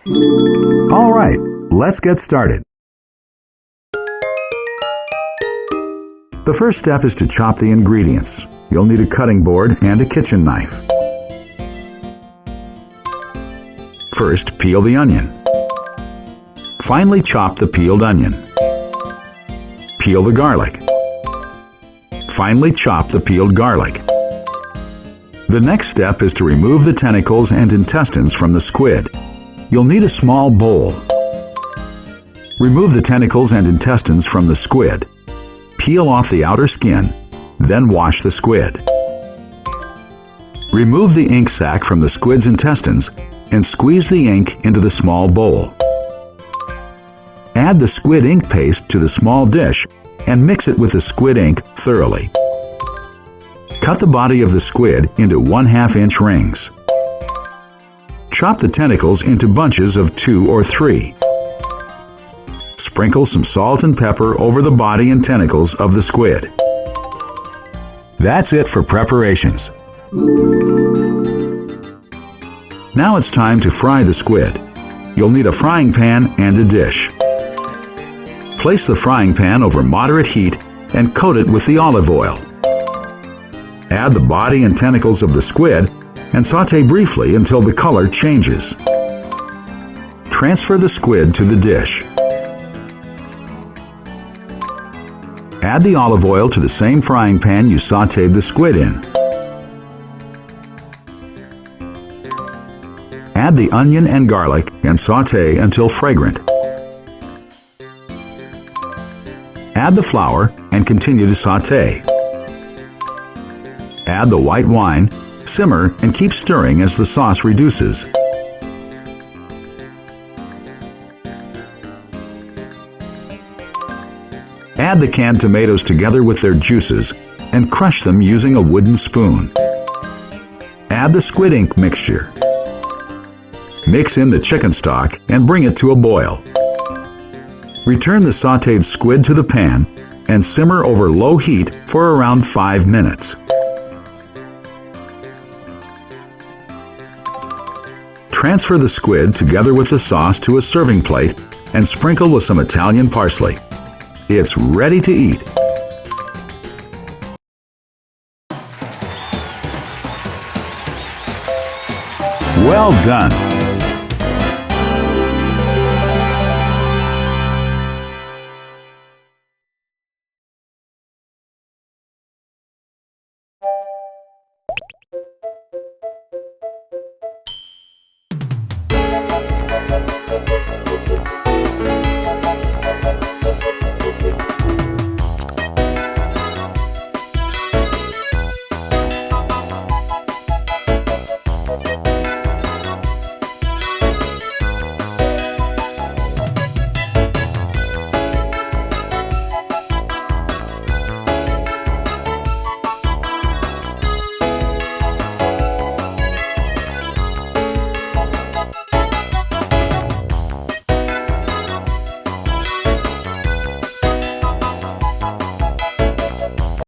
All right, let's get started. The first step is to chop the ingredients. You'll need a cutting board and a kitchen knife. First, peel the onion. Finely chop the peeled onion. Peel the garlic. Finely chop the peeled garlic. The next step is to remove the tentacles and intestines from the squid. You'll need a small bowl. Remove the tentacles and intestines from the squid. Peel off the outer skin, then wash the squid. Remove the ink sac from the squid's intestines and squeeze the ink into the small bowl. Add the squid ink paste to the small dish and mix it with the squid ink thoroughly. Cut the body of the squid into 1/2 inch rings. Chop the tentacles into bunches of 2 or 3. Sprinkle some salt and pepper over the body and tentacles of the squid. That's it for preparations. Now it's time to fry the squid. You'll need a frying pan and a dish. Place the frying pan over moderate heat and coat it with the olive oil. Add the body and tentacles of the squid and saute briefly until the color changes. Transfer the squid to the dish. Add the olive oil to the same frying pan you sauteed the squid in. Add the onion and garlic and saute until fragrant. Add the flour and continue to saute. Add the white wine, simmer, and keep stirring as the sauce reduces. Add the canned tomatoes together with their juices and crush them using a wooden spoon. Add the squid ink mixture. Mix in the chicken stock and bring it to a boil. Return the sautéed squid to the pan and simmer over low heat for around 5 minutes. Transfer the squid together with the sauce to a serving plate and sprinkle with some Italian parsley. It's ready to eat. Well done!